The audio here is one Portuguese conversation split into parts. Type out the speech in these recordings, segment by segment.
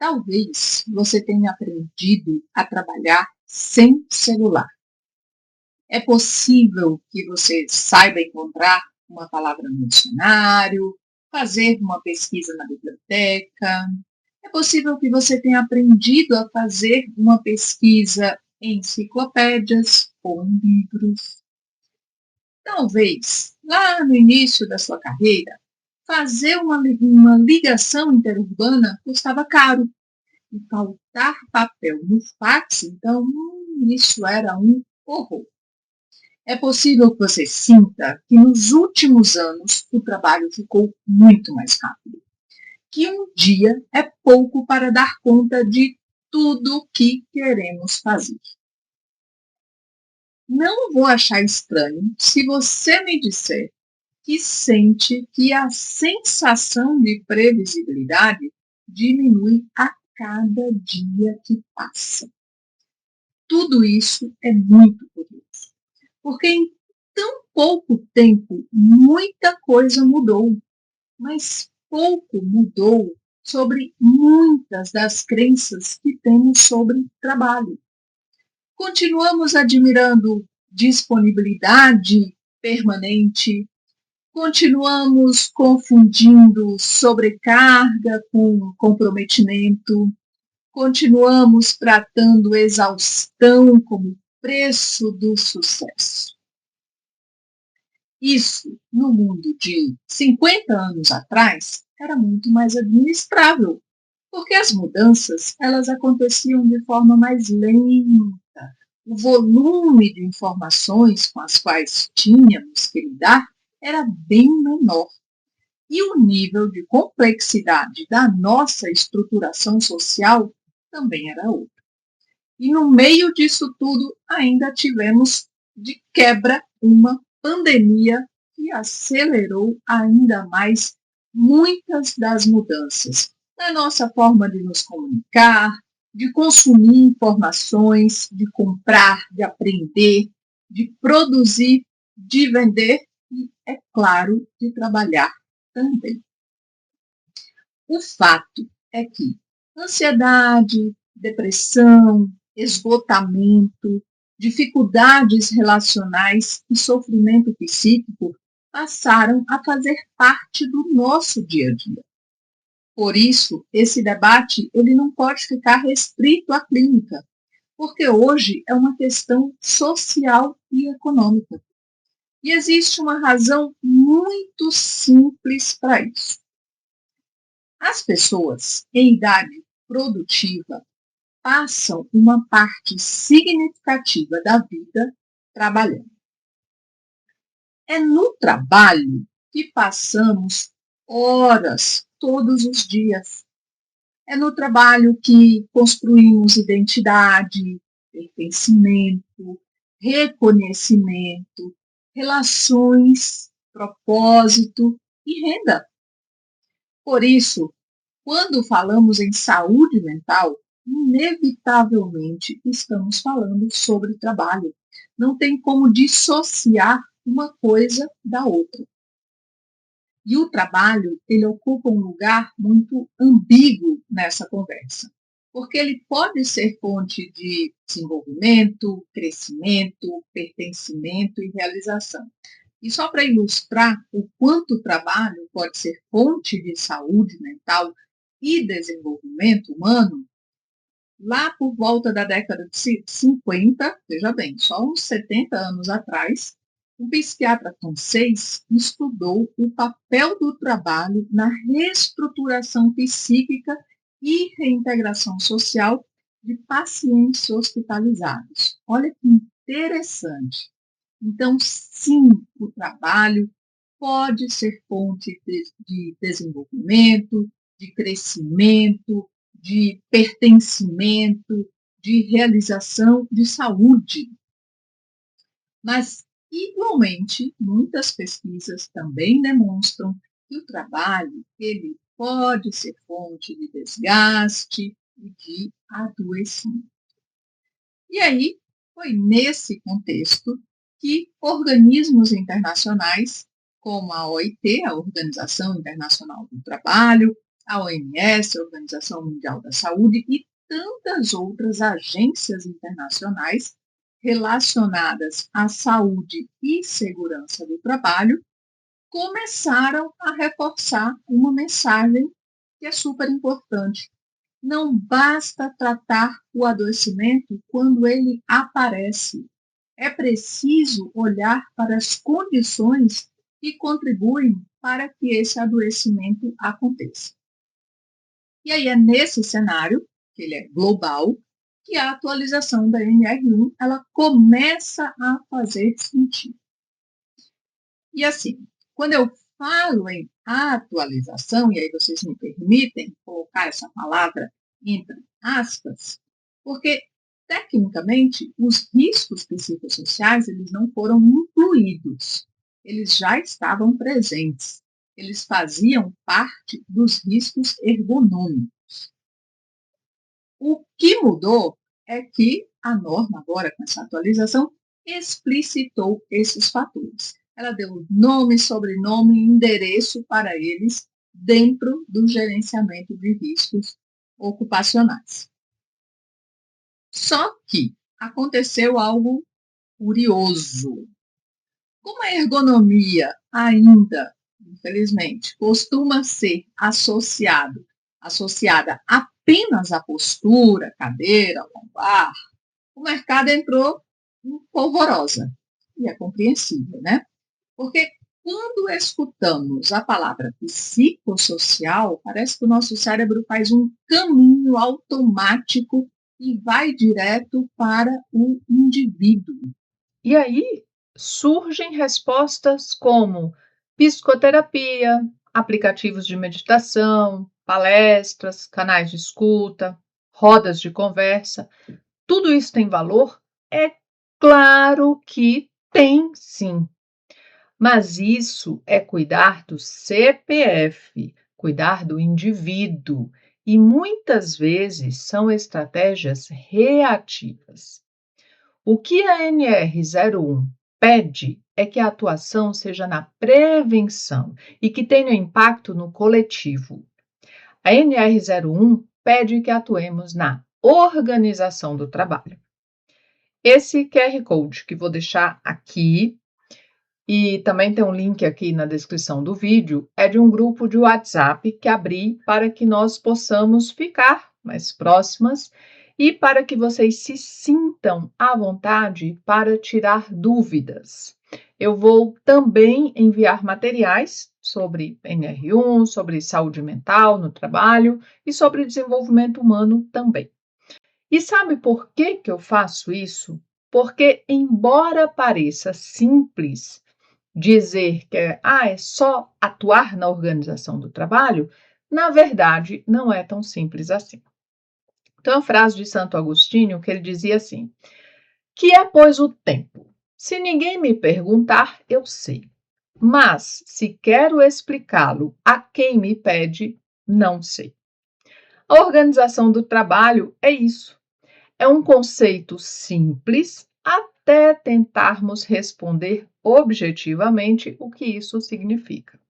Talvez você tenha aprendido a trabalhar sem celular. É possível que você saiba encontrar uma palavra no dicionário, fazer uma pesquisa na biblioteca. É possível que você tenha aprendido a fazer uma pesquisa em enciclopédias ou em livros. Talvez, lá no início da sua carreira, fazer uma ligação interurbana custava caro. E faltar papel no fax, então, isso era um horror. É possível que você sinta que nos últimos anos o trabalho ficou muito mais rápido, que um dia é pouco para dar conta de tudo o que queremos fazer. Não vou achar estranho se você me disser que sente que a sensação de previsibilidade diminui a cada dia que passa. Tudo isso é muito curioso, porque em tão pouco tempo muita coisa mudou, mas pouco mudou sobre muitas das crenças que temos sobre trabalho. Continuamos admirando disponibilidade permanente, continuamos confundindo sobrecarga com comprometimento, continuamos tratando exaustão como preço do sucesso. Isso, no mundo de 50 anos atrás, era muito mais administrável, porque as mudanças elas aconteciam de forma mais lenta. O volume de informações com as quais tínhamos que lidar era bem menor. E o nível de complexidade da nossa estruturação social também era outro. E no meio disso tudo, ainda tivemos de quebra uma pandemia que acelerou ainda mais muitas das mudanças na nossa forma de nos comunicar, de consumir informações, de comprar, de aprender, de produzir, de vender e, é claro, de trabalhar também. O fato é que ansiedade, depressão, esgotamento, dificuldades relacionais e sofrimento psíquico passaram a fazer parte do nosso dia a dia. Por isso, esse debate ele não pode ficar restrito à clínica, porque hoje é uma questão social e econômica. E existe uma razão muito simples para isso. As pessoas em idade produtiva passam uma parte significativa da vida trabalhando. É no trabalho que passamos horas todos os dias. É no trabalho que construímos identidade, pertencimento, reconhecimento, relações, propósito e renda. Por isso, quando falamos em saúde mental, inevitavelmente estamos falando sobre trabalho. Não tem como dissociar uma coisa da outra. E o trabalho, ele ocupa um lugar muito ambíguo nessa conversa, porque ele pode ser fonte de desenvolvimento, crescimento, pertencimento e realização. E só para ilustrar o quanto o trabalho pode ser fonte de saúde mental e desenvolvimento humano, lá por volta da década de 50, veja bem, só uns 70 anos atrás, um psiquiatra francês estudou o papel do trabalho na reestruturação psíquica e reintegração social de pacientes hospitalizados. Olha que interessante. Então, sim, o trabalho pode ser fonte de desenvolvimento, de crescimento, de pertencimento, de realização de saúde. Mas, igualmente, muitas pesquisas também demonstram que o trabalho ele pode ser fonte de desgaste e de adoecimento. E aí, foi nesse contexto que organismos internacionais, como a OIT, a Organização Internacional do Trabalho, A OMS, a Organização Mundial da Saúde, e tantas outras agências internacionais relacionadas à saúde e segurança do trabalho começaram a reforçar uma mensagem que é super importante. Não basta tratar o adoecimento quando ele aparece. É preciso olhar para as condições que contribuem para que esse adoecimento aconteça. E aí é nesse cenário, que ele é global, que a atualização da NR1 ela começa a fazer sentido. E assim, quando eu falo em atualização, e aí vocês me permitem colocar essa palavra entre aspas, porque tecnicamente os riscos psicossociais eles não foram incluídos, eles já estavam presentes, eles faziam parte dos riscos ergonômicos. O que mudou é que a norma agora com essa atualização explicitou esses fatores. Ela deu nome, sobrenome e endereço para eles dentro do gerenciamento de riscos ocupacionais. Só que aconteceu algo curioso. Como a ergonomia ainda, infelizmente, costuma ser associada apenas à postura, cadeira, lombar, o mercado entrou em polvorosa. E é compreensível, né? Porque quando escutamos a palavra psicossocial, parece que o nosso cérebro faz um caminho automático e vai direto para o indivíduo. E aí surgem respostas como psicoterapia, aplicativos de meditação, palestras, canais de escuta, rodas de conversa. Tudo isso tem valor? É claro que tem, sim. Mas isso é cuidar do CPF, cuidar do indivíduo, e muitas vezes são estratégias reativas. O que a NR01 pede é que a atuação seja na prevenção e que tenha impacto no coletivo. A NR01 pede que atuemos na organização do trabalho. Esse QR Code que vou deixar aqui e também tem um link aqui na descrição do vídeo, é de um grupo de WhatsApp que abri para que nós possamos ficar mais próximas e para que vocês se sintam à vontade para tirar dúvidas. Eu vou também enviar materiais sobre NR1, sobre saúde mental no trabalho e sobre desenvolvimento humano também. E sabe por que eu faço isso? Porque, embora pareça simples, dizer que é só atuar na organização do trabalho, na verdade, não é tão simples assim. Então, a frase de Santo Agostinho que ele dizia assim: que é, pois, o tempo? Se ninguém me perguntar, eu sei. Mas, se quero explicá-lo a quem me pede, não sei. A organização do trabalho é isso. É um conceito simples até tentarmos responder objetivamente o que isso significa.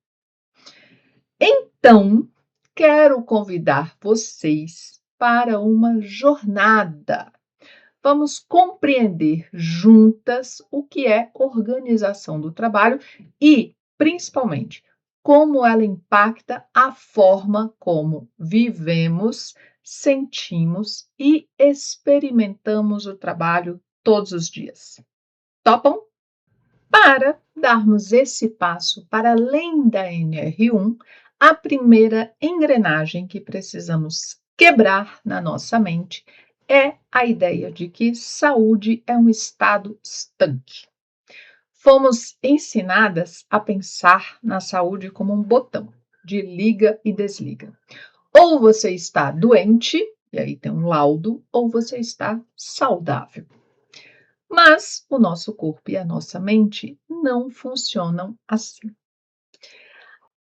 Então, quero convidar vocês para uma jornada. Vamos compreender juntas o que é organização do trabalho e, principalmente, como ela impacta a forma como vivemos, sentimos e experimentamos o trabalho todos os dias. Topam? Para darmos esse passo para além da NR1, a primeira engrenagem que precisamos quebrar na nossa mente é a ideia de que saúde é um estado estanque. Fomos ensinadas a pensar na saúde como um botão de liga e desliga. Ou você está doente, e aí tem um laudo, ou você está saudável. Mas o nosso corpo e a nossa mente não funcionam assim.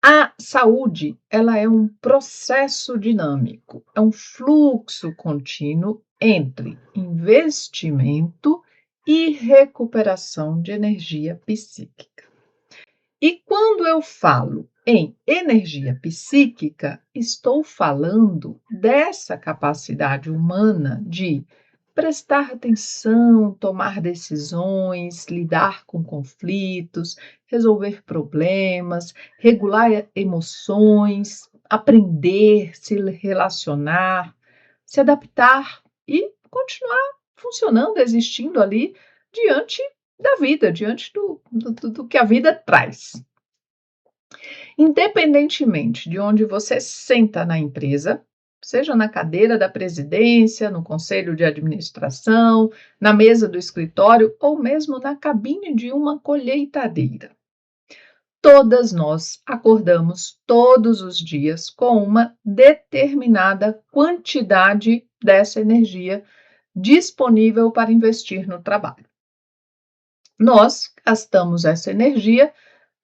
A saúde, ela é um processo dinâmico, é um fluxo contínuo entre investimento e recuperação de energia psíquica. E quando eu falo Em energia psíquica, estou falando dessa capacidade humana de prestar atenção, tomar decisões, lidar com conflitos, resolver problemas, regular emoções, aprender, se relacionar, se adaptar e continuar funcionando, existindo ali diante da vida, diante do que a vida traz. Independentemente de onde você senta na empresa, seja na cadeira da presidência, no conselho de administração, na mesa do escritório ou mesmo na cabine de uma colheitadeira. Todas nós acordamos todos os dias com uma determinada quantidade dessa energia disponível para investir no trabalho. Nós gastamos essa energia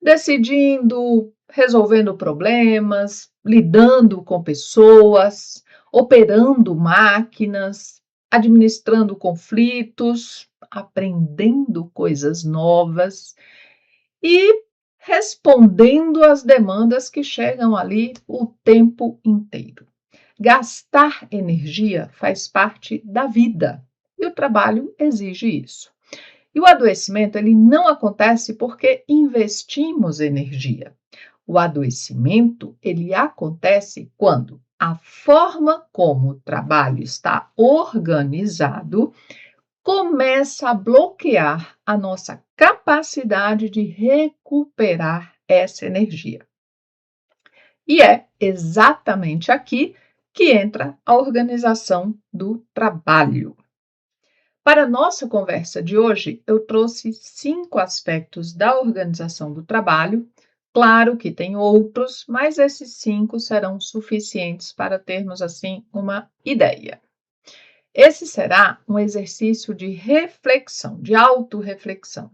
decidindo, resolvendo problemas, lidando com pessoas, operando máquinas, administrando conflitos, aprendendo coisas novas e respondendo às demandas que chegam ali o tempo inteiro. Gastar energia faz parte da vida e o trabalho exige isso. E o adoecimento ele não acontece porque investimos energia. O adoecimento ele acontece quando a forma como o trabalho está organizado começa a bloquear a nossa capacidade de recuperar essa energia. E é exatamente aqui que entra a organização do trabalho. Para a nossa conversa de hoje, eu trouxe 5 aspectos da organização do trabalho. Claro que tem outros, mas esses 5 serão suficientes para termos, assim, uma ideia. Esse será um exercício de reflexão, de autorreflexão.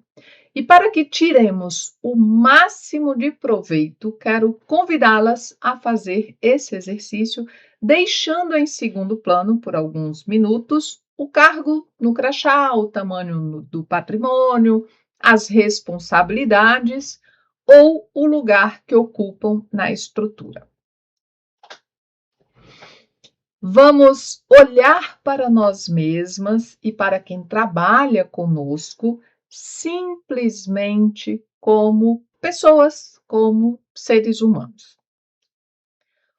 E para que tiremos o máximo de proveito, quero convidá-las a fazer esse exercício, deixando em segundo plano, por alguns minutos, o cargo no crachá, o tamanho do patrimônio, as responsabilidades ou o lugar que ocupam na estrutura. Vamos olhar para nós mesmas e para quem trabalha conosco simplesmente como pessoas, como seres humanos.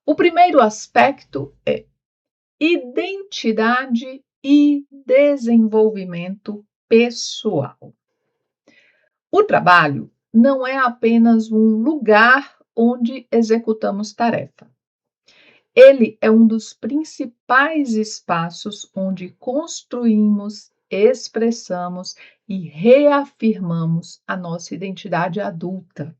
O primeiro aspecto é identidade e desenvolvimento pessoal. O trabalho não é apenas um lugar onde executamos tarefa. Ele é um dos principais espaços onde construímos, expressamos e reafirmamos a nossa identidade adulta.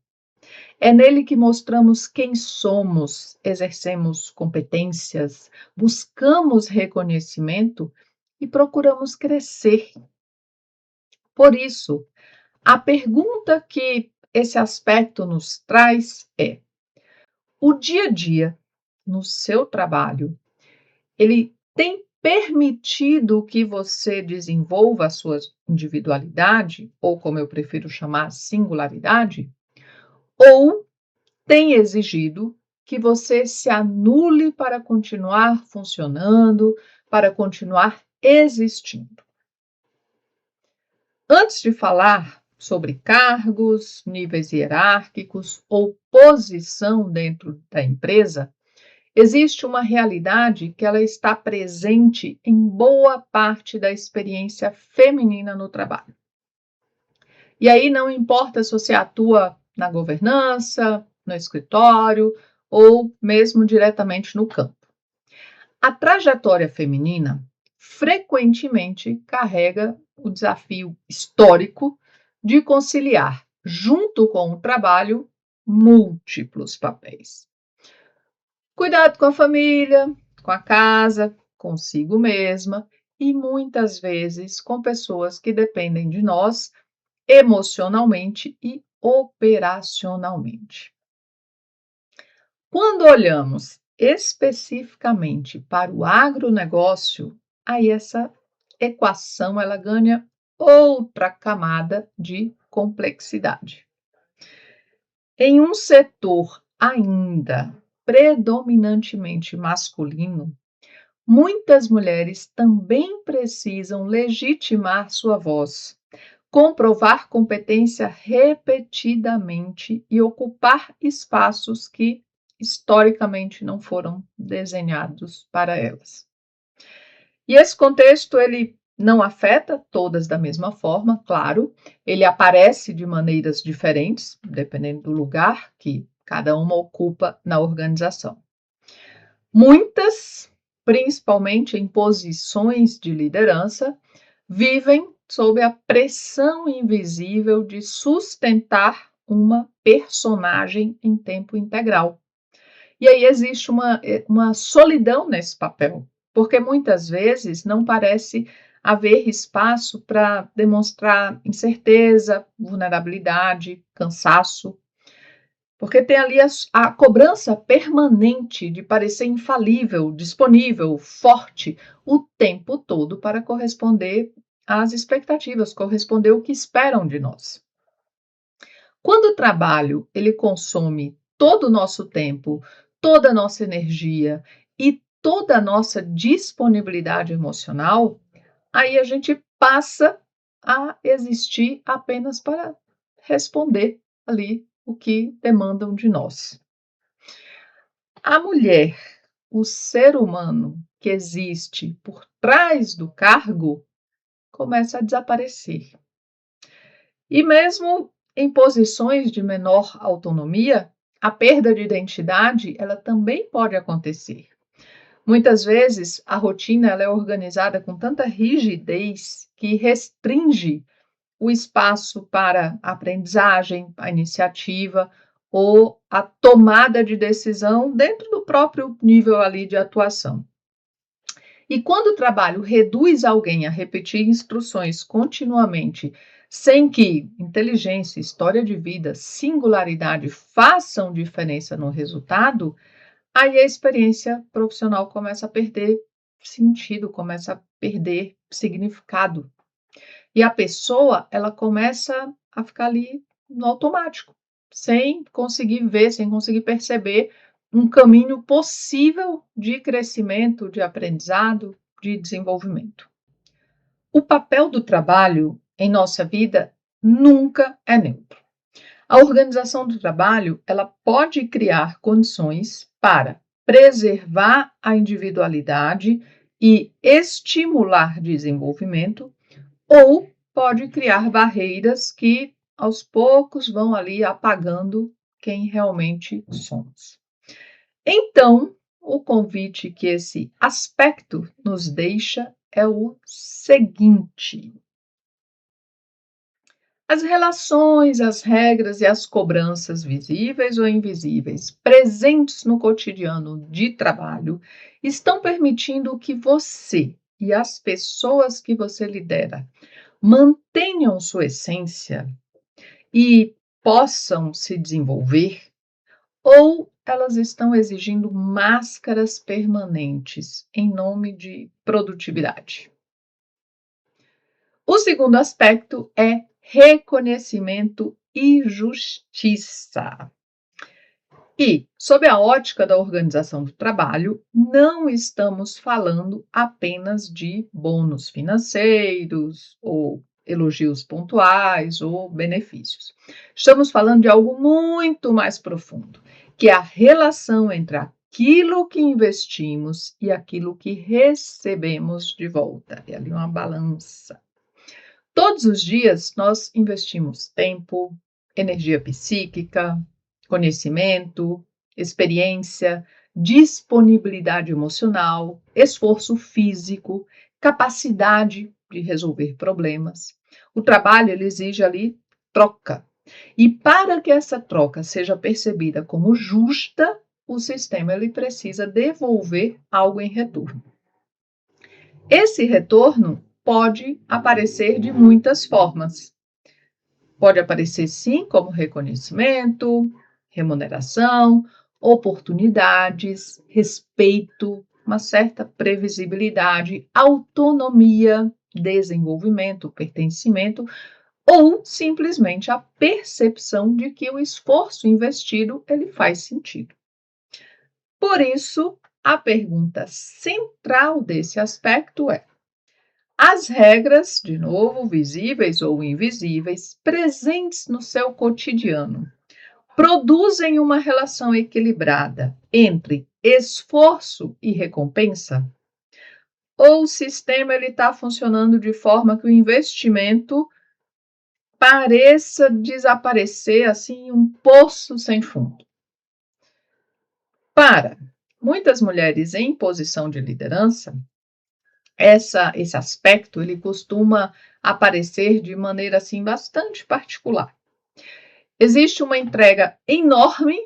É nele que mostramos quem somos, exercemos competências, buscamos reconhecimento e procuramos crescer. Por isso, a pergunta que esse aspecto nos traz é: o dia a dia no seu trabalho, ele tem permitido que você desenvolva a sua individualidade, ou como eu prefiro chamar, singularidade? Ou tem exigido que você se anule para continuar funcionando, para continuar existindo? Antes de falar sobre cargos, níveis hierárquicos ou posição dentro da empresa, existe uma realidade que ela está presente em boa parte da experiência feminina no trabalho. E aí não importa se você atua na governança, no escritório ou mesmo diretamente no campo. A trajetória feminina frequentemente carrega o desafio histórico de conciliar, junto com o trabalho, múltiplos papéis. Cuidado com a família, com a casa, consigo mesma e muitas vezes com pessoas que dependem de nós emocionalmente e operacionalmente. Quando olhamos especificamente para o agronegócio, aí essa equação ela ganha outra camada de complexidade. Em um setor ainda predominantemente masculino, muitas mulheres também precisam legitimar sua voz, comprovar competência repetidamente e ocupar espaços que historicamente não foram desenhados para elas. E esse contexto ele não afeta todas da mesma forma, claro, ele aparece de maneiras diferentes, dependendo do lugar que cada uma ocupa na organização. Muitas, principalmente em posições de liderança, vivem sob a pressão invisível de sustentar uma personagem em tempo integral. E aí existe uma solidão nesse papel, porque muitas vezes não parece haver espaço para demonstrar incerteza, vulnerabilidade, cansaço, porque tem ali a cobrança permanente de parecer infalível, disponível, forte, o tempo todo para corresponder às expectativas, corresponder o que esperam de nós. Quando o trabalho ele consome todo o nosso tempo, toda a nossa energia e toda a nossa disponibilidade emocional, aí a gente passa a existir apenas para responder ali o que demandam de nós. A mulher, o ser humano que existe por trás do cargo, começa a desaparecer. E mesmo em posições de menor autonomia, a perda de identidade, ela também pode acontecer. Muitas vezes a rotina ela é organizada com tanta rigidez que restringe o espaço para a aprendizagem, a iniciativa ou a tomada de decisão dentro do próprio nível ali de atuação. E quando o trabalho reduz alguém a repetir instruções continuamente, sem que inteligência, história de vida, singularidade façam diferença no resultado, aí a experiência profissional começa a perder sentido, começa a perder significado. E a pessoa, ela começa a ficar ali no automático, sem conseguir ver, sem conseguir perceber um caminho possível de crescimento, de aprendizado, de desenvolvimento. O papel do trabalho em nossa vida nunca é neutro. A organização do trabalho, ela pode criar condições para preservar a individualidade e estimular desenvolvimento, ou pode criar barreiras que aos poucos vão ali apagando quem realmente somos. Então, o convite que esse aspecto nos deixa é o seguinte: as relações, as regras e as cobranças visíveis ou invisíveis presentes no cotidiano de trabalho estão permitindo que você e as pessoas que você lidera mantenham sua essência e possam se desenvolver, ou elas estão exigindo máscaras permanentes em nome de produtividade? O segundo aspecto é reconhecimento e justiça. E, sob a ótica da organização do trabalho, não estamos falando apenas de bônus financeiros, ou elogios pontuais, ou benefícios. Estamos falando de algo muito mais profundo, que é a relação entre aquilo que investimos e aquilo que recebemos de volta. É ali uma balança. Todos os dias nós investimos tempo, energia psíquica, conhecimento, experiência, disponibilidade emocional, esforço físico, capacidade de resolver problemas. O trabalho ele exige ali troca. E para que essa troca seja percebida como justa, o sistema ele precisa devolver algo em retorno. Esse retorno pode aparecer de muitas formas. Pode aparecer, sim, como reconhecimento, remuneração, oportunidades, respeito, uma certa previsibilidade, autonomia, desenvolvimento, pertencimento, ou simplesmente a percepção de que o esforço investido ele faz sentido. Por isso, a pergunta central desse aspecto é: as regras, de novo, visíveis ou invisíveis, presentes no seu cotidiano, produzem uma relação equilibrada entre esforço e recompensa? Ou o sistema está funcionando de forma que o investimento pareça desaparecer assim em um poço sem fundo? Para muitas mulheres em posição de liderança, esse aspecto ele costuma aparecer de maneira assim bastante particular. Existe uma entrega enorme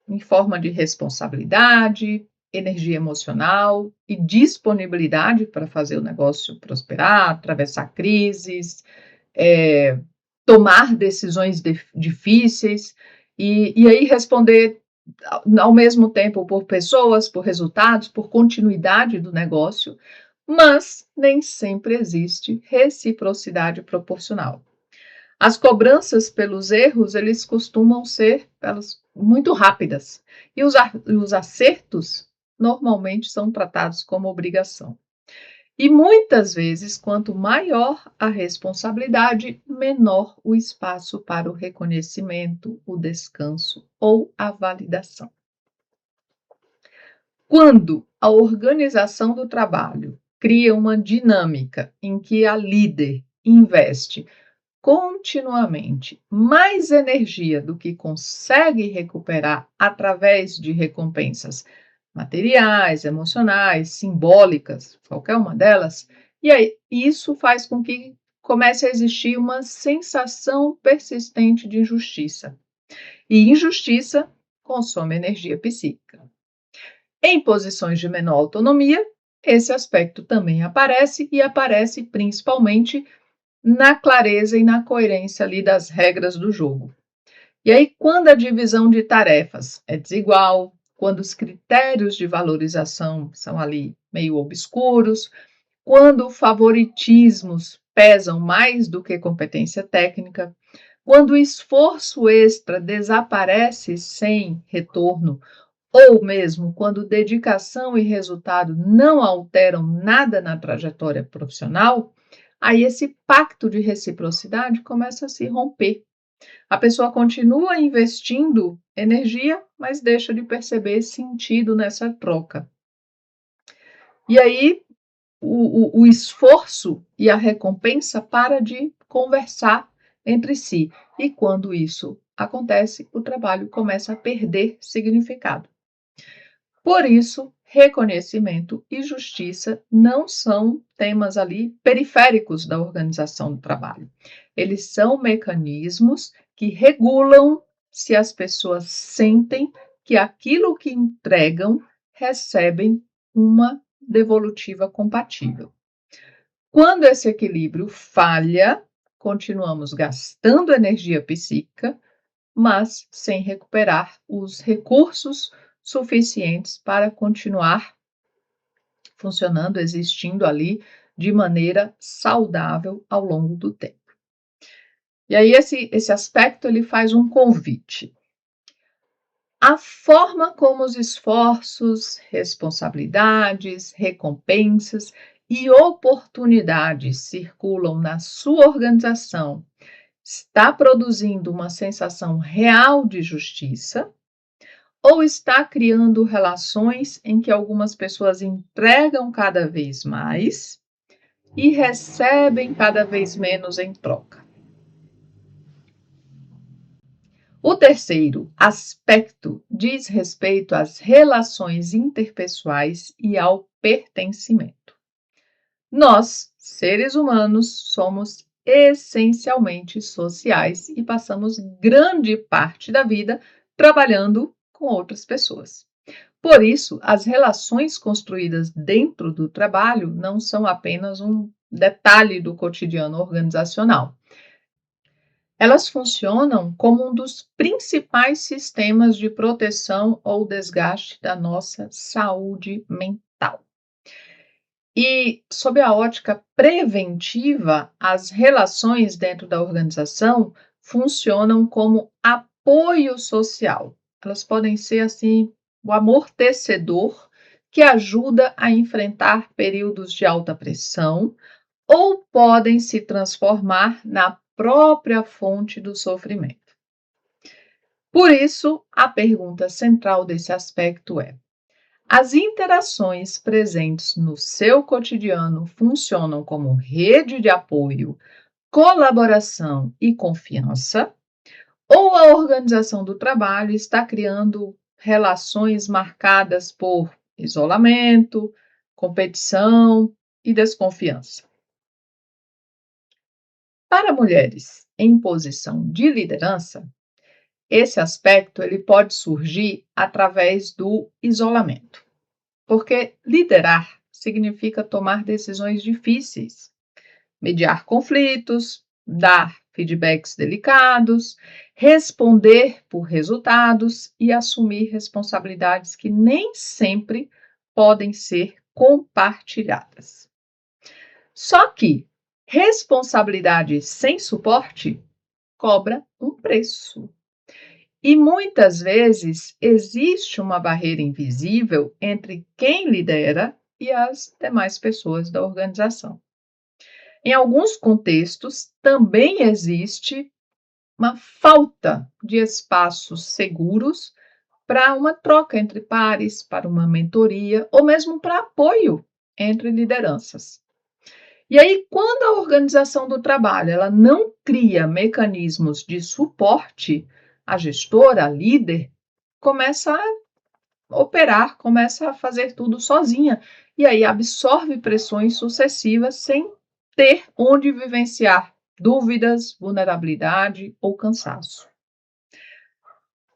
em forma de responsabilidade, energia emocional e disponibilidade para fazer o negócio prosperar, atravessar crises, eh, tomar decisões difíceis e aí responder ao mesmo tempo por pessoas, por resultados, por continuidade do negócio, mas nem sempre existe reciprocidade proporcional. As cobranças pelos erros, eles costumam ser muito rápidas, e os acertos normalmente são tratados como obrigação. E muitas vezes, quanto maior a responsabilidade, menor o espaço para o reconhecimento, o descanso ou a validação. Quando a organização do trabalho cria uma dinâmica em que a líder investe continuamente mais energia do que consegue recuperar através de recompensas materiais, emocionais, simbólicas, qualquer uma delas, e aí isso faz com que comece a existir uma sensação persistente de injustiça. E injustiça consome energia psíquica. Em posições de menor autonomia, esse aspecto também aparece e aparece principalmente na clareza e na coerência ali das regras do jogo. E aí, quando a divisão de tarefas é desigual, quando os critérios de valorização são ali meio obscuros, quando favoritismos pesam mais do que competência técnica, quando o esforço extra desaparece sem retorno, ou mesmo quando dedicação e resultado não alteram nada na trajetória profissional, aí esse pacto de reciprocidade começa a se romper. A pessoa continua investindo energia, mas deixa de perceber sentido nessa troca. E aí o esforço e a recompensa para de conversar entre si. E quando isso acontece, o trabalho começa a perder significado. Por isso, reconhecimento e justiça não são temas ali periféricos da organização do trabalho. Eles são mecanismos que regulam se as pessoas sentem que aquilo que entregam recebem uma devolutiva compatível. Quando esse equilíbrio falha, continuamos gastando energia psíquica, mas sem recuperar os recursos suficientes para continuar funcionando, existindo ali de maneira saudável ao longo do tempo. E aí esse aspecto ele faz um convite. A forma como os esforços, responsabilidades, recompensas e oportunidades circulam na sua organização está produzindo uma sensação real de justiça ou está criando relações em que algumas pessoas entregam cada vez mais e recebem cada vez menos em troca? O terceiro aspecto diz respeito às relações interpessoais e ao pertencimento. Nós, seres humanos, somos essencialmente sociais e passamos grande parte da vida trabalhando com outras pessoas. Por isso, as relações construídas dentro do trabalho não são apenas um detalhe do cotidiano organizacional. Elas funcionam como um dos principais sistemas de proteção ou desgaste da nossa saúde mental. E, sob a ótica preventiva, as relações dentro da organização funcionam como apoio social. Elas podem ser, assim, o amortecedor que ajuda a enfrentar períodos de alta pressão ou podem se transformar na própria fonte do sofrimento. Por isso, a pergunta central desse aspecto é: as interações presentes no seu cotidiano funcionam como rede de apoio, colaboração e confiança? Ou a organização do trabalho está criando relações marcadas por isolamento, competição e desconfiança? Para mulheres em posição de liderança, esse aspecto ele pode surgir através do isolamento, porque liderar significa tomar decisões difíceis, mediar conflitos, dar feedbacks delicados, responder por resultados e assumir responsabilidades que nem sempre podem ser compartilhadas. Só que responsabilidade sem suporte cobra um preço. E muitas vezes existe uma barreira invisível entre quem lidera e as demais pessoas da organização. Em alguns contextos, também existe uma falta de espaços seguros para uma troca entre pares, para uma mentoria ou mesmo para apoio entre lideranças. E aí, quando a organização do trabalho ela não cria mecanismos de suporte, a gestora, a líder, começa a operar, começa a fazer tudo sozinha e aí absorve pressões sucessivas sem ter onde vivenciar dúvidas, vulnerabilidade ou cansaço.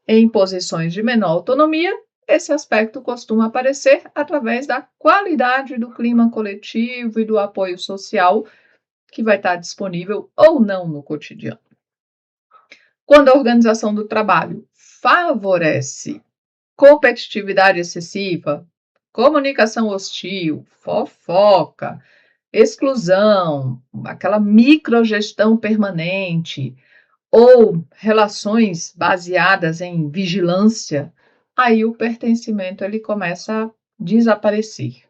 Em posições de menor autonomia, esse aspecto costuma aparecer através da qualidade do clima coletivo e do apoio social que vai estar disponível ou não no cotidiano. Quando a organização do trabalho favorece competitividade excessiva, comunicação hostil, fofoca, exclusão, aquela microgestão permanente ou relações baseadas em vigilância, aí o pertencimento ele começa a desaparecer.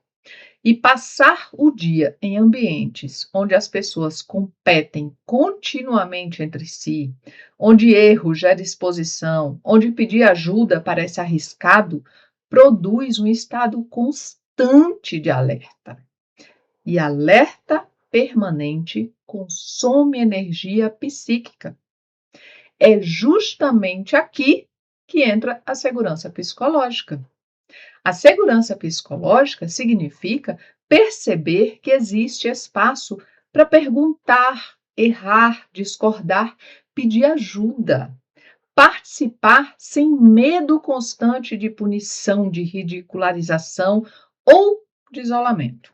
E passar o dia em ambientes onde as pessoas competem continuamente entre si, onde erro gera exposição, onde pedir ajuda parece arriscado, produz um estado constante de alerta. E alerta permanente consome energia psíquica. É justamente aqui que entra a segurança psicológica. A segurança psicológica significa perceber que existe espaço para perguntar, errar, discordar, pedir ajuda, participar sem medo constante de punição, de ridicularização ou de isolamento.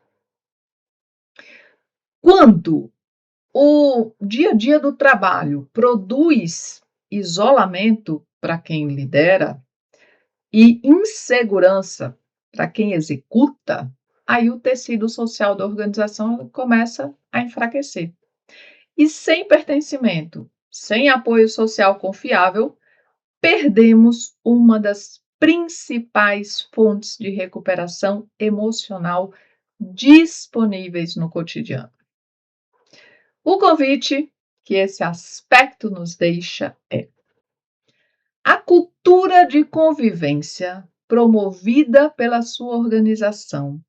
Quando o dia a dia do trabalho produz isolamento para quem lidera, e insegurança para quem executa, aí o tecido social da organização começa a enfraquecer. E sem pertencimento, sem apoio social confiável, perdemos uma das principais fontes de recuperação emocional disponíveis no cotidiano. O convite que esse aspecto nos deixa é: a cultura de convivência promovida pela sua organização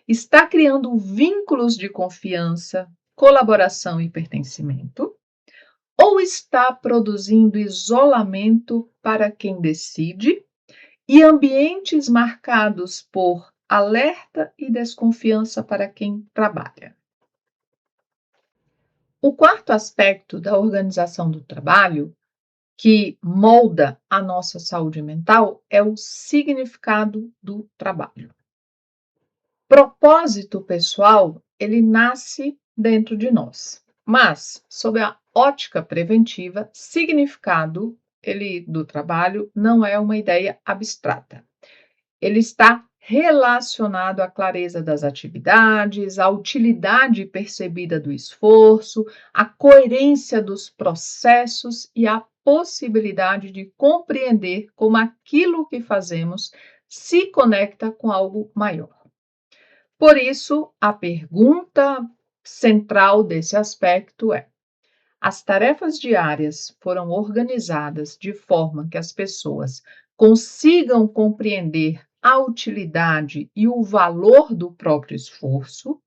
está criando vínculos de confiança, colaboração e pertencimento? Ou está produzindo isolamento para quem decide e ambientes marcados por alerta e desconfiança para quem trabalha? O quarto aspecto da organização do trabalho que molda a nossa saúde mental é o significado do trabalho. Propósito pessoal, ele nasce dentro de nós, mas sob a ótica preventiva, significado ele do trabalho não é uma ideia abstrata. Ele está relacionado à clareza das atividades, à utilidade percebida do esforço, à coerência dos processos e à possibilidade de compreender como aquilo que fazemos se conecta com algo maior. Por isso, a pergunta central desse aspecto é: as tarefas diárias foram organizadas de forma que as pessoas consigam compreender a utilidade e o valor do próprio esforço,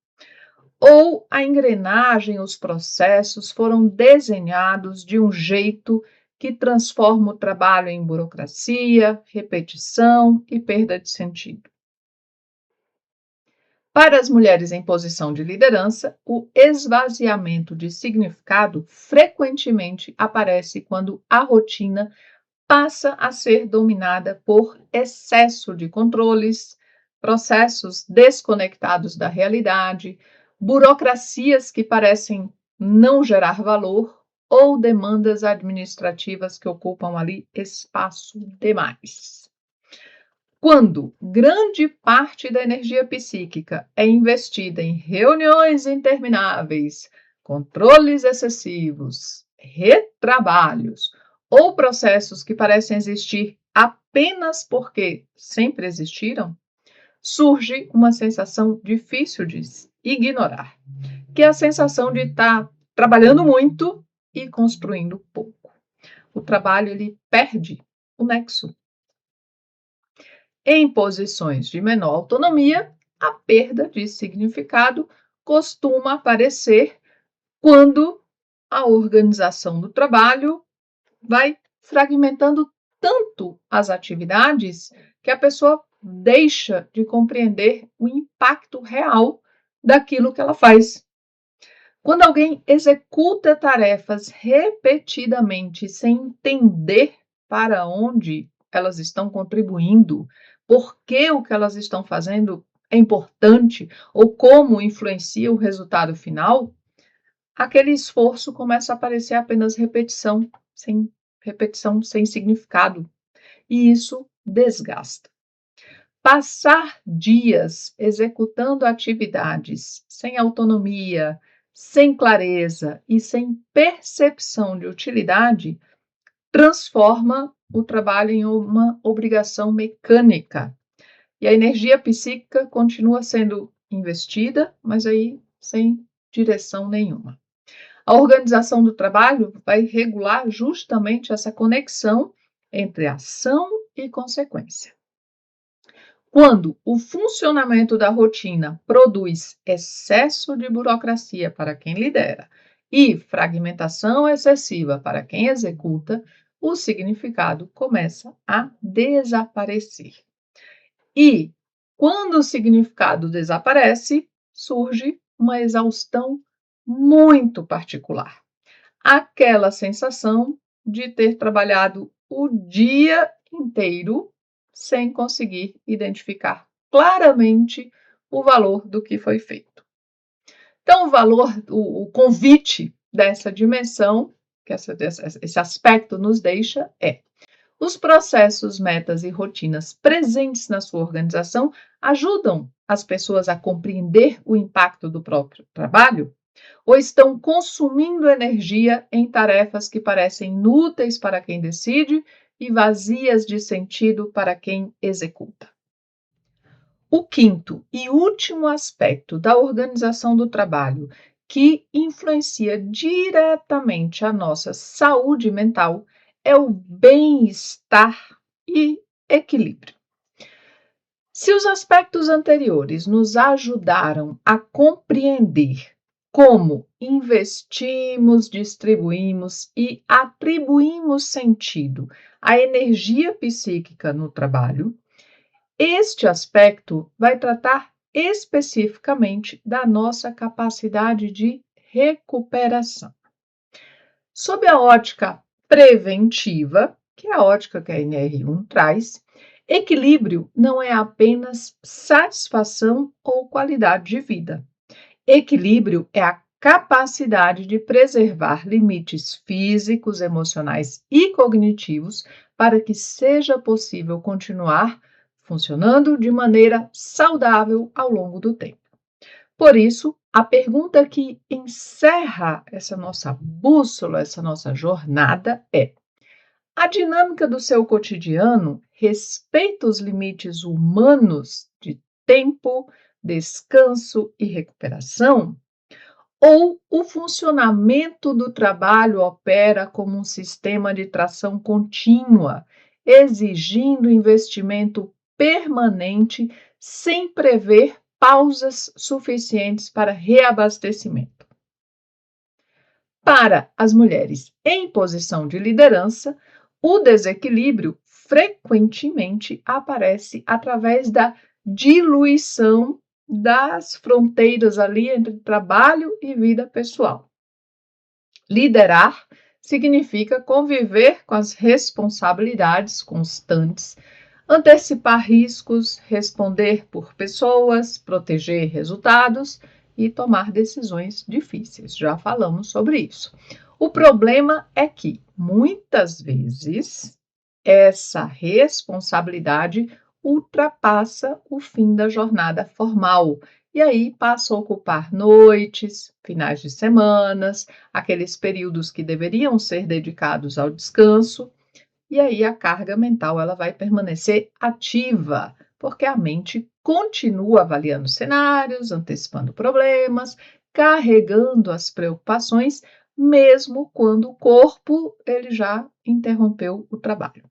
ou a engrenagem, os processos foram desenhados de um jeito que transforma o trabalho em burocracia, repetição e perda de sentido? Para as mulheres em posição de liderança, o esvaziamento de significado frequentemente aparece quando a rotina passa a ser dominada por excesso de controles, processos desconectados da realidade, burocracias que parecem não gerar valor ou demandas administrativas que ocupam ali espaço demais. Quando grande parte da energia psíquica é investida em reuniões intermináveis, controles excessivos, retrabalhos ou processos que parecem existir apenas porque sempre existiram, surge uma sensação difícil de ignorar, que é a sensação de estar trabalhando muito e construindo pouco. O trabalho ele perde o nexo. Em posições de menor autonomia, a perda de significado costuma aparecer quando a organização do trabalho vai fragmentando tanto as atividades que a pessoa deixa de compreender o impacto real daquilo que ela faz. Quando alguém executa tarefas repetidamente sem entender para onde elas estão contribuindo, por que o que elas estão fazendo é importante ou como influencia o resultado final, aquele esforço começa a parecer apenas repetição sem significado, e isso desgasta. Passar dias executando atividades sem autonomia, sem clareza e sem percepção de utilidade transforma o trabalho em uma obrigação mecânica. E a energia psíquica continua sendo investida, mas aí sem direção nenhuma. A organização do trabalho vai regular justamente essa conexão entre ação e consequência. Quando o funcionamento da rotina produz excesso de burocracia para quem lidera e fragmentação excessiva para quem executa, o significado começa a desaparecer. E quando o significado desaparece, surge uma exaustão muito particular. Aquela sensação de ter trabalhado o dia inteiro sem conseguir identificar claramente o valor do que foi feito. Então, o convite dessa dimensão, que esse aspecto nos deixa, é: os processos, metas e rotinas presentes na sua organização ajudam as pessoas a compreender o impacto do próprio trabalho? Ou estão consumindo energia em tarefas que parecem inúteis para quem decide e vazias de sentido para quem executa? O quinto e último aspecto da organização do trabalho que influencia diretamente a nossa saúde mental é o bem-estar e equilíbrio. Se os aspectos anteriores nos ajudaram a compreender como investimos, distribuímos e atribuímos sentido à energia psíquica no trabalho, este aspecto vai tratar especificamente da nossa capacidade de recuperação. Sob a ótica preventiva, que é a ótica que a NR1 traz, equilíbrio não é apenas satisfação ou qualidade de vida. Equilíbrio é a capacidade de preservar limites físicos, emocionais e cognitivos para que seja possível continuar funcionando de maneira saudável ao longo do tempo. Por isso, a pergunta que encerra essa nossa bússola, essa nossa jornada é: a dinâmica do seu cotidiano respeita os limites humanos de tempo, descanso e recuperação? Ou o funcionamento do trabalho opera como um sistema de tração contínua, exigindo investimento permanente, sem prever pausas suficientes para reabastecimento? Para as mulheres em posição de liderança, o desequilíbrio frequentemente aparece através da diluição das fronteiras ali entre trabalho e vida pessoal. Liderar significa conviver com as responsabilidades constantes, antecipar riscos, responder por pessoas, proteger resultados e tomar decisões difíceis. Já falamos sobre isso. O problema é que, muitas vezes, essa responsabilidade ultrapassa o fim da jornada formal e aí passa a ocupar noites, finais de semanas, aqueles períodos que deveriam ser dedicados ao descanso, e aí a carga mental ela vai permanecer ativa, porque a mente continua avaliando cenários, antecipando problemas, carregando as preocupações, mesmo quando o corpo ele já interrompeu o trabalho.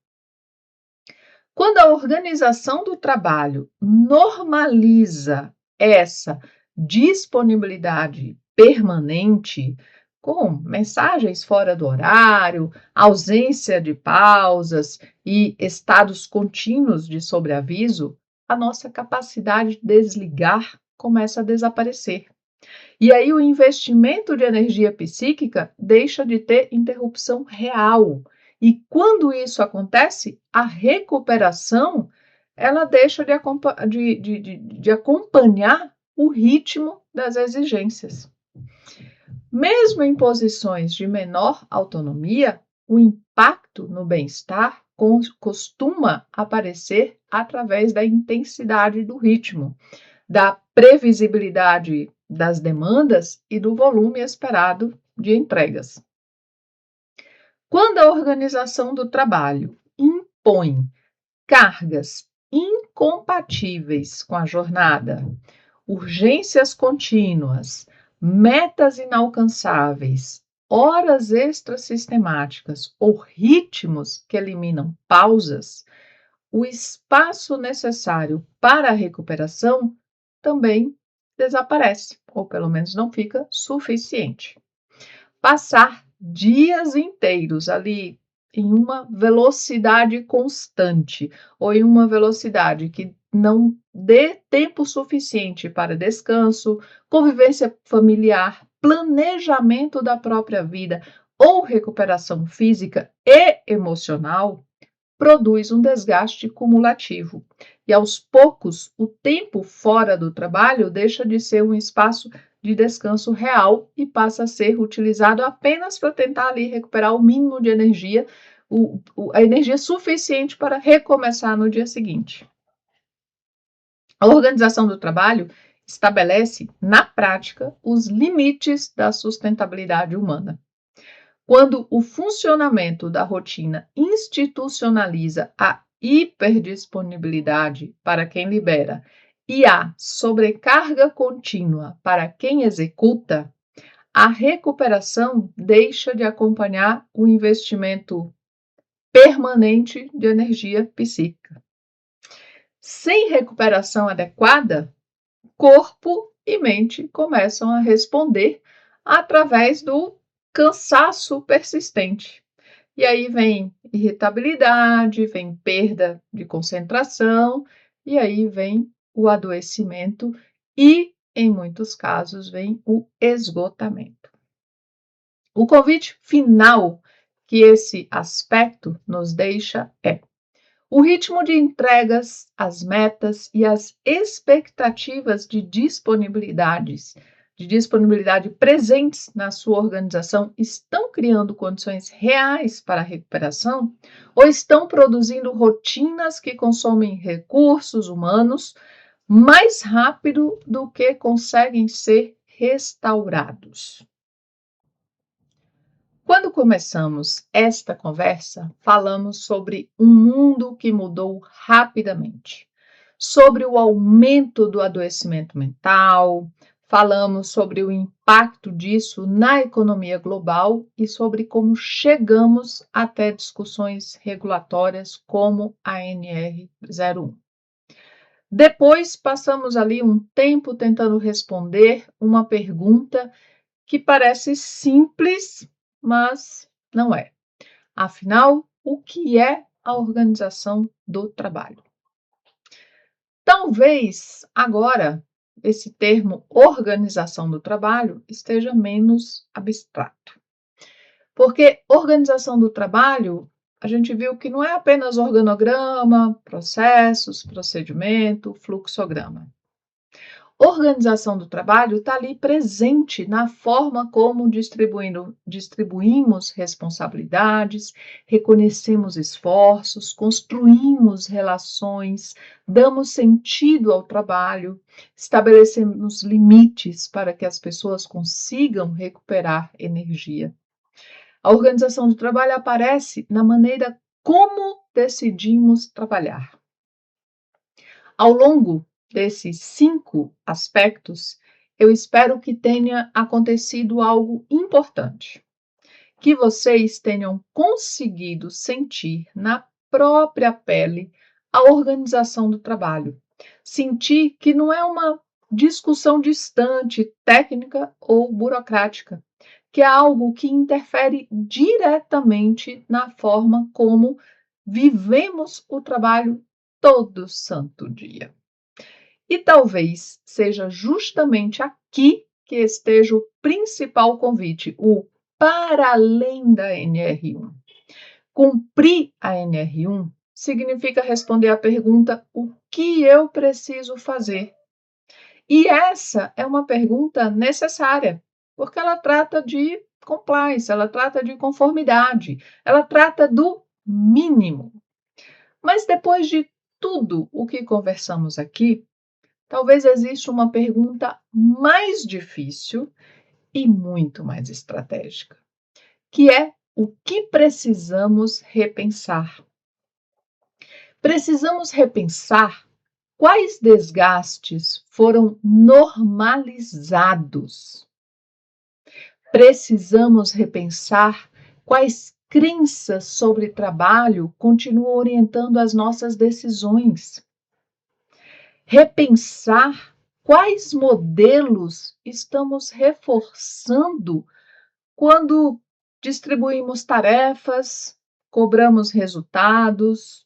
Quando a organização do trabalho normaliza essa disponibilidade permanente, com mensagens fora do horário, ausência de pausas e estados contínuos de sobreaviso, a nossa capacidade de desligar começa a desaparecer. E aí o investimento de energia psíquica deixa de ter interrupção real. E quando isso acontece, a recuperação ela deixa de acompanhar o ritmo das exigências. Mesmo em posições de menor autonomia, o impacto no bem-estar costuma aparecer através da intensidade do ritmo, da previsibilidade das demandas e do volume esperado de entregas. Quando a organização do trabalho impõe cargas incompatíveis com a jornada, urgências contínuas, metas inalcançáveis, horas extras sistemáticas ou ritmos que eliminam pausas, o espaço necessário para a recuperação também desaparece, ou pelo menos não fica suficiente. Passar dias inteiros ali em uma velocidade constante ou em uma velocidade que não dê tempo suficiente para descanso, convivência familiar, planejamento da própria vida ou recuperação física e emocional produz um desgaste cumulativo. E aos poucos, o tempo fora do trabalho deixa de ser um espaço de descanso real e passa a ser utilizado apenas para tentar ali recuperar o mínimo de energia, a energia suficiente para recomeçar no dia seguinte. A organização do trabalho estabelece, na prática, os limites da sustentabilidade humana. Quando o funcionamento da rotina institucionaliza a hiperdisponibilidade para quem libera e a sobrecarga contínua para quem executa, a recuperação deixa de acompanhar o investimento permanente de energia psíquica. Sem recuperação adequada, corpo e mente começam a responder através do cansaço persistente. E aí vem irritabilidade, vem perda de concentração, e aí vem o adoecimento e, em muitos casos, vem o esgotamento. O convite final que esse aspecto nos deixa é: o ritmo de entregas, as metas e as expectativas de disponibilidades de disponibilidade presentes na sua organização estão criando condições reais para a recuperação ou estão produzindo rotinas que consomem recursos humanos mais rápido do que conseguem ser restaurados? Quando começamos esta conversa, falamos sobre um mundo que mudou rapidamente, sobre o aumento do adoecimento mental, falamos sobre o impacto disso na economia global e sobre como chegamos até discussões regulatórias como a NR01. Depois passamos ali um tempo tentando responder uma pergunta que parece simples, mas não é. Afinal, o que é a organização do trabalho? Talvez agora esse termo organização do trabalho esteja menos abstrato. Porque organização do trabalho, a gente viu que não é apenas organograma, processos, procedimento, fluxograma. Organização do trabalho está ali presente na forma como distribuímos responsabilidades, reconhecemos esforços, construímos relações, damos sentido ao trabalho, estabelecemos limites para que as pessoas consigam recuperar energia. A organização do trabalho aparece na maneira como decidimos trabalhar. Ao longo desses 5 aspectos, eu espero que tenha acontecido algo importante, que vocês tenham conseguido sentir na própria pele a organização do trabalho, sentir que não é uma discussão distante, técnica ou burocrática, que é algo que interfere diretamente na forma como vivemos o trabalho todo santo dia. E talvez seja justamente aqui que esteja o principal convite, o para além da NR1. Cumprir a NR1 significa responder à pergunta: o que eu preciso fazer? E essa é uma pergunta necessária, porque ela trata de compliance, ela trata de conformidade, ela trata do mínimo. Mas depois de tudo o que conversamos aqui, talvez exista uma pergunta mais difícil e muito mais estratégica, que é o que precisamos repensar. Precisamos repensar quais desgastes foram normalizados. Precisamos repensar quais crenças sobre trabalho continuam orientando as nossas decisões. Repensar quais modelos estamos reforçando quando distribuímos tarefas, cobramos resultados,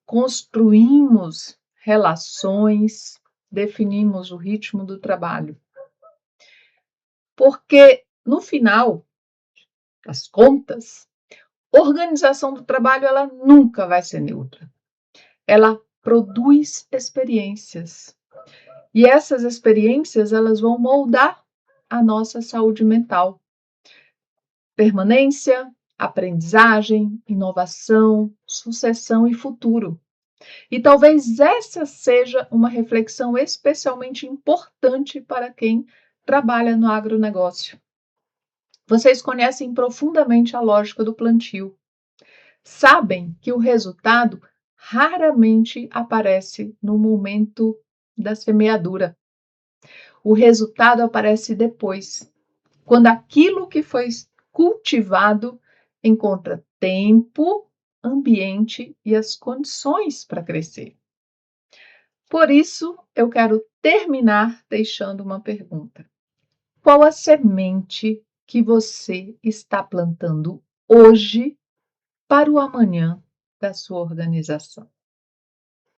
construímos relações, definimos o ritmo do trabalho. Porque, no final das contas, organização do trabalho ela nunca vai ser neutra. Ela produz experiências. E essas experiências elas vão moldar a nossa saúde mental. Permanência, aprendizagem, inovação, sucessão e futuro. E talvez essa seja uma reflexão especialmente importante para quem trabalha no agronegócio. Vocês conhecem profundamente a lógica do plantio. Sabem que o resultado raramente aparece no momento da semeadura. O resultado aparece depois, quando aquilo que foi cultivado encontra tempo, ambiente e as condições para crescer. Por isso, eu quero terminar deixando uma pergunta. Qual a semente que você está plantando hoje para o amanhã da sua organização?